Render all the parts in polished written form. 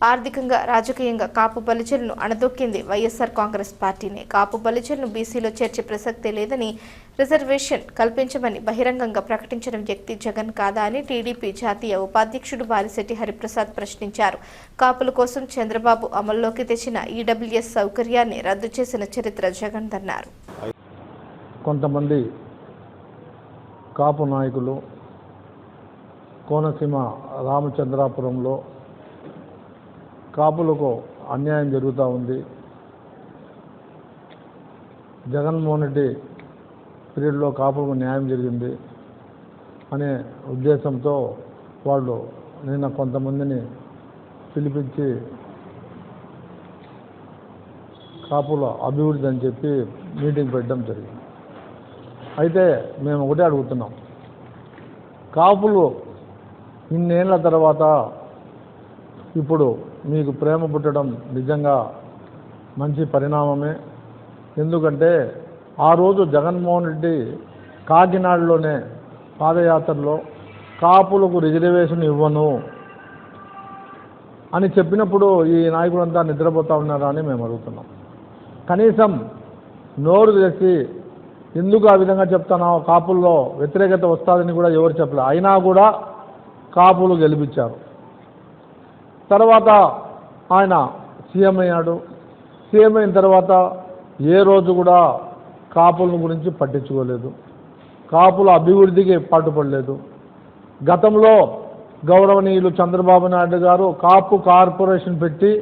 ఆర్థికంగా రాజకీయంగా కాపు బలిజలను అణదొక్కింది వైఎస్ఆర్ కాంగ్రెస్ పార్టీనే. కాపు బలిజలను బీసీలో చేర్చే ప్రసక్తే లేదని, రిజర్వేషన్ కల్పించమని బహిరంగంగా ప్రకటించిన వ్యక్తి జగన్ కాదా అని టీడీపీ జాతీయ ఉపాధ్యక్షుడు వారిశెట్టి హరిప్రసాద్ ప్రశ్నించారు. కాపుల కోసం చంద్రబాబు అమల్లోకి తెచ్చిన ఈడబ్ల్యూఎస్ సౌకర్యాన్ని రద్దు చేసిన చరిత్ర జగన్దన్నారు. కొంతమంది కాపు నాయకులు కోనసీమ రామచంద్రాపురంలో కాపులకు అన్యాయం జరుగుతూ ఉంది, జగన్మోహన్ రెడ్డి పీరియడ్లో కాపులకు న్యాయం జరిగింది అనే ఉద్దేశంతో వాళ్ళు నిన్న కొంతమందిని పిలిపించి కాపుల అభివృద్ధి అని చెప్పి మీటింగ్ పెట్టడం జరిగింది. అయితే మేము ఒకటే అడుగుతున్నాం, కాపులు ఇన్నేళ్ల తర్వాత ఇప్పుడు మీకు ప్రేమ పుట్టడం నిజంగా మంచి పరిణామమే. ఎందుకంటే ఆ రోజు జగన్మోహన్ రెడ్డి కాకినాడలోనే పాదయాత్రలో కాపులకు రిజర్వేషన్ ఇవ్వను అని చెప్పినప్పుడు ఈ నాయకులంతా నిద్రపోతూ ఉన్నారా అని మేము అడుగుతున్నాం. కనీసం నోరు తెచ్చి ఎందుకు ఆ విధంగా చెప్తున్నావు, కాపుల్లో వ్యతిరేకత వస్తుందని కూడా ఎవరు చెప్పలేదు. అయినా కూడా కాపులు గెలిపించారు. తర్వాత ఆయన సీఎం అయ్యాడు. సీఎం అయిన తర్వాత ఏ రోజు కూడా కాపుల గురించి పట్టించుకోలేదు, కాపుల అభివృద్ధికి పాటుపడలేదు. గతంలో గౌరవనీయులు చంద్రబాబు నాయుడు గారు కాపు కార్పొరేషన్ పెట్టి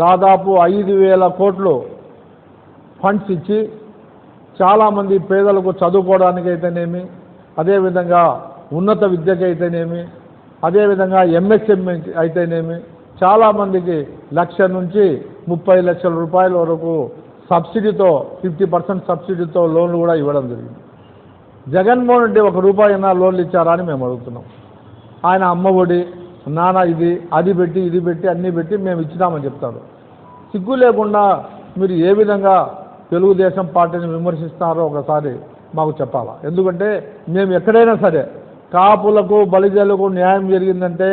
దాదాపు 5,000 కోట్లు ఫండ్స్ ఇచ్చి చాలామంది పేదలకు చదువుకోవడానికి అయితేనేమి, అదేవిధంగా ఉన్నత విద్యకి అయితేనేమి, అదేవిధంగా ఎంఎస్ఎంఈ అయితేనేమి చాలామందికి 1,00,000 నుంచి 30 లక్షల రూపాయల వరకు సబ్సిడీతో 50% సబ్సిడీతో లోన్లు కూడా ఇవ్వడం జరిగింది. జగన్మోహన్ రెడ్డి 1 రూపాయైనా లోన్లు ఇచ్చారా అని మేము అడుగుతున్నాం. ఆయన అమ్మఒడి, నాన్న ఇది అది పెట్టి ఇది పెట్టి అన్నీ పెట్టి మేము ఇచ్చినామని చెప్తాడు. సిగ్గు లేకుండా మీరు ఏ విధంగా తెలుగుదేశం పార్టీని విమర్శిస్తారో ఒకసారి మాకు చెప్పాలా. ఎందుకంటే మేము ఎక్కడైనా సరే కాపులకు బలిజలకు న్యాయం జరిగిందంటే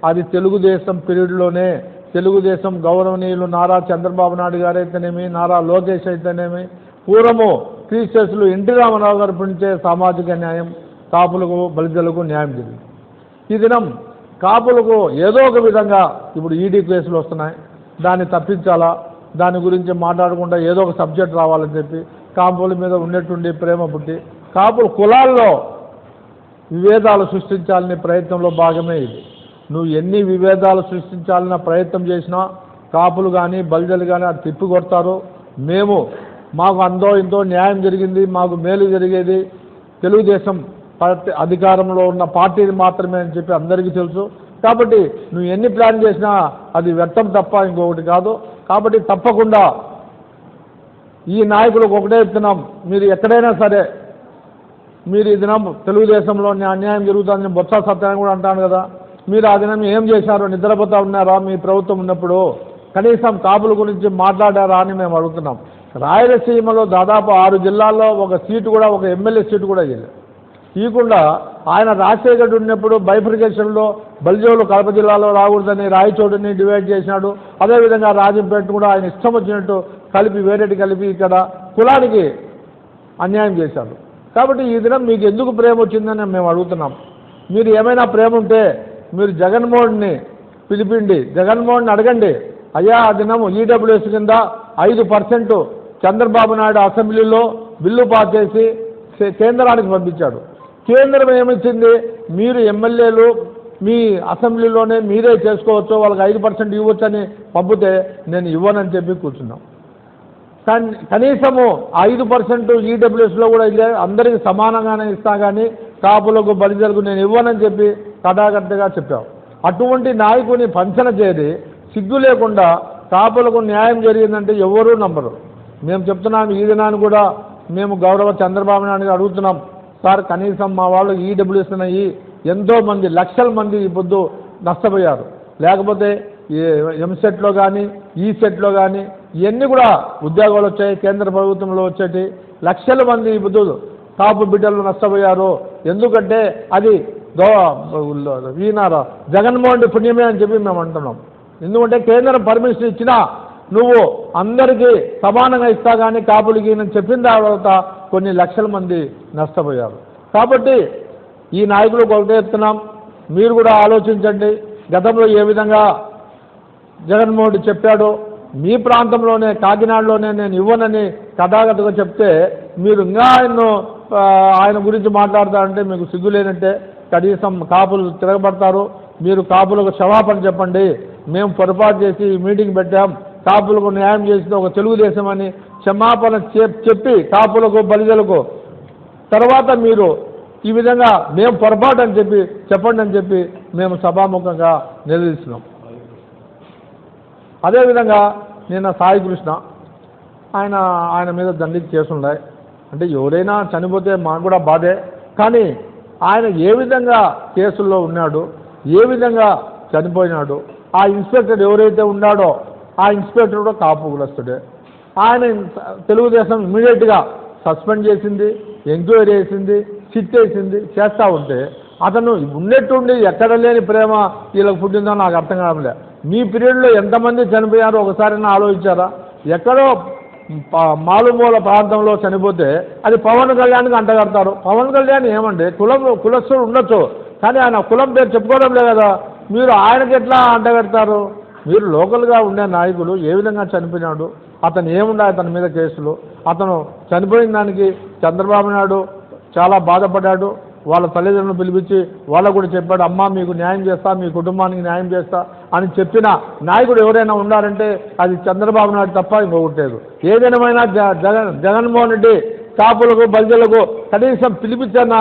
అది తెలుగుదేశం పీరియడ్లోనే. తెలుగుదేశం గౌరవనీయులు నారా చంద్రబాబు నాయుడు గారు అయితేనేమి, నారా లోకేష్ అయితేనేమి, పూర్వము క్రీస్టర్స్లు ఎన్టీ రామారావు గారు పెంచే సామాజిక న్యాయం కాపులకు బలిజలకు న్యాయం జరిగింది. ఈ దినం కాపులకు ఏదో ఒక విధంగా ఇప్పుడు ఈడీ కేసులు వస్తున్నాయి, దాన్ని తప్పించాలా, దాని గురించి మాట్లాడకుండా ఏదో ఒక సబ్జెక్ట్ రావాలని చెప్పి కాపుల మీద ఉన్నట్టుండి ప్రేమ పుట్టి కాపుల కులాల్లో విభేదాలు సృష్టించాలనే ప్రయత్నంలో భాగమే ఇది. నువ్వు ఎన్ని విభేదాలు సృష్టించాలన్న ప్రయత్నం చేసినా కాపులు కానీ బలిజలు కానీ అది తిప్పికొడతారు. మాకు అందో ఇంతో న్యాయం జరిగింది, మాకు మేలు జరిగేది తెలుగుదేశం పార్టీ అధికారంలో ఉన్న పార్టీని మాత్రమే అని చెప్పి అందరికీ తెలుసు. కాబట్టి నువ్వు ఎన్ని ప్లాన్ చేసినా అది వ్యర్థం తప్ప ఇంకొకటి కాదు. కాబట్టి తప్పకుండా ఈ నాయకులకు ఒకటే చెప్తున్నాం, మీరు ఎక్కడైనా సరే మీరు ఈ దినం తెలుగుదేశంలో అన్యాయం జరుగుతుందని బొత్స సత్యాన్ని కూడా అంటాను కదా, మీరు ఆ దినం ఏం చేశారో, నిద్రపోతా ఉన్నారా మీ ప్రభుత్వం ఉన్నప్పుడు? కనీసం కాపుల గురించి మాట్లాడారా అని మేము అడుగుతున్నాం. రాయలసీమలో దాదాపు 6 జిల్లాల్లో ఒక సీటు కూడా, ఒక ఎమ్మెల్యే సీటు కూడా ఇవ్వకుండా ఆయన రాజశేఖర్ ఉన్నప్పుడు బైఫర్కేషన్లో బలిజోలు కడప జిల్లాలో రాకూడదని రాయచోటిని డివైడ్ చేసినాడు. అదేవిధంగా రాజంపేట కూడా ఆయన ఇష్టం వచ్చినట్టు కలిపి వేరేటి కలిపి ఇక్కడ కులానికి అన్యాయం చేశాడు. కాబట్టి ఈ దినం మీకు ఎందుకు ప్రేమ వచ్చిందని మేము అడుగుతున్నాం. మీరు ఏమైనా ప్రేమ ఉంటే మీరు జగన్మోహన్ని పిలిపిండి, జగన్మోహన్ని అడగండి, అయ్యా ఆ దినం ఈడబ్ల్యూఎస్ కింద 5% చంద్రబాబు నాయుడు అసెంబ్లీలో బిల్లు పాస్ చేసి కేంద్రానికి పంపించాడు. కేంద్రం ఏమిచ్చింది? మీరు ఎమ్మెల్యేలు మీ అసెంబ్లీలోనే మీరే చేసుకోవచ్చు, వాళ్ళకి 5% ఇవ్వచ్చని పంపితే నేను ఇవ్వనని చెప్పి కూర్చున్నాం. కనీసము 5% ఈడబ్ల్యూఎస్లో కూడా అందరికీ సమానంగానే ఇస్తా కానీ కాపులకు బలిజలకు నేను ఇవ్వనని చెప్పి కటాకట్టగా చెప్పావు. అటువంటి నాయకుని పంచన చేరి సిగ్గు లేకుండా కాపులకు న్యాయం జరిగిందంటే ఎవరూ నమ్మరు. మేము చెప్తున్నాం, ఈ దినాన్ని కూడా మేము గౌరవ చంద్రబాబు నాయుడు అడుగుతున్నాం, సార్ కనీసం మా వాళ్ళు ఈడబ్ల్యూఎస్ అయ్యి ఎంతోమంది లక్షల మంది ఈ పొద్దు నష్టపోయారు. లేకపోతే ఎంసెట్లో కానీ ఈసెట్లో కానీ ఇవన్నీ కూడా ఉద్యోగాలు వచ్చాయి, కేంద్ర ప్రభుత్వంలో వచ్చేటి లక్షల మంది ఈ పొద్దు కాపు బిడ్డలు నష్టపోయారు. ఎందుకంటే అది ఈయన జగన్మోహన్ రెడ్డి పుణ్యమే అని చెప్పి మేము అంటున్నాం. ఎందుకంటే కేంద్రం పర్మిషన్ ఇచ్చినా నువ్వు అందరికీ సమానంగా ఇస్తా కానీ కాపులకి నేను చెప్పిన తర్వాత కొన్ని లక్షల మంది నష్టపోయారు. కాబట్టి ఈ నాయకులకు ఒకటే చెప్తున్నాం, మీరు కూడా ఆలోచించండి. గతంలో ఏ విధంగా జగన్మోహన్ రెడ్డి చెప్పాడో మీ ప్రాంతంలోనే కాకినాడలోనే నేను ఇవ్వనని కథాకథగా చెప్తే మీరు ఇంకా ఆయన గురించి మాట్లాడతారంటే మీకు సిగ్గు లేనంటే. కనీసం కాపులు తిరగబడతారు. మీరు కాపులకు క్షమాపణ చెప్పండి, మేము పొరపాటు చేసి మీటింగ్ పెట్టాం, కాపులకు న్యాయం చేసింది ఒక తెలుగుదేశం అని క్షమాపణ చెప్పి కాపులకు బలిజలకు తర్వాత మీరు ఈ విధంగా మేము పొరపాటు అని చెప్పండి అని చెప్పి మేము సభాముఖంగా నిలదీస్తున్నాం. అదేవిధంగా నిన్న సాయి కృష్ణ ఆయన మీద దండికి కేసులున్నాయి. అంటే ఎవరైనా చనిపోతే మాకు కూడా బాధే, కానీ ఆయన ఏ విధంగా కేసుల్లో ఉన్నాడు, ఏ విధంగా చనిపోయినాడు, ఆ ఇన్స్పెక్టర్ ఎవరైతే ఉన్నాడో ఆ ఇన్స్పెక్టర్ కూడా కాపు కులస్తుడే. ఆయన తెలుగుదేశం ఇమీడియట్గా సస్పెండ్ చేసింది, ఎంక్వైరీ చేసింది, సిట్ వేసింది, చేస్తూ ఉంటే అతను ఉన్నట్టుండి ఎక్కడ లేని ప్రేమ వీళ్ళకి పుట్టిందో నాకు అర్థం కావట్లే. మీ పీరియడ్లో ఎంతమంది చనిపోయారో ఒకసారి ఆలోచించారా? ఎక్కడో మారుమూల ప్రాంతంలో చనిపోతే అది పవన్ కళ్యాణ్కి అంటగడతారు. పవన్ కళ్యాణ్ ఏమండి కులస్తుడు ఉండొచ్చు, కానీ ఆయన కులం పేరు చెప్పుకోవడం లేదు కదా, మీరు ఆయనకి ఎట్లా అంటగడతారు? మీరు లోకల్గా ఉండే నాయకులు ఏ విధంగా చనిపోయినాడు, అతను ఏమున్నాయి అతని మీద కేసులు, అతను చనిపోయిన దానికి చంద్రబాబు నాయుడు చాలా బాధపడ్డాడు. వాళ్ళ తల్లిదండ్రులను పిలిపించి వాళ్ళకు కూడా చెప్పాడు, అమ్మా మీకు న్యాయం చేస్తా, మీ కుటుంబానికి న్యాయం చేస్తా అని చెప్పిన నాయకుడు ఎవరైనా ఉన్నారంటే అది చంద్రబాబు నాయుడు తప్ప ఇంకొకటి లేదు. ఏదైనా జగన్మోహన్ రెడ్డి కాపులకు బలిజలకు కనీసం పిలిపించన్నా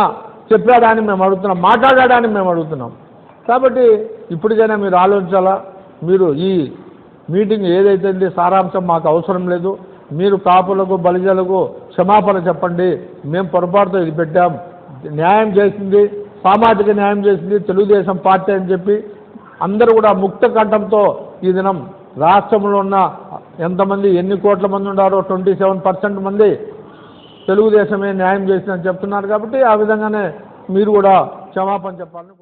చెప్పాడని మేము అడుగుతున్నాం, మాట్లాడాడని మేము అడుగుతున్నాం. కాబట్టి ఇప్పటికైనా మీరు ఆలోచించాలా. మీరు ఈ మీటింగ్ ఏదైతే సారాంశం మాకు అవసరం లేదు. మీరు కాపులకు బలిజలకు క్షమాపణ చెప్పండి, మేము పొరపాటుతో ఇది పెట్టాం, న్యాయం చేసింది సామాజిక న్యాయం చేసింది తెలుగుదేశం పార్టీ అని చెప్పి అందరూ కూడా ముక్త కంఠంతో ఈ దినం రాష్ట్రంలో ఉన్న ఎంతమంది ఎన్ని కోట్ల మంది ఉన్నారో 27% మంది తెలుగుదేశమే న్యాయం చేసిందని చెప్తున్నారు. కాబట్టి ఆ విధంగానే మీరు కూడా క్షమాపణ చెప్పాలని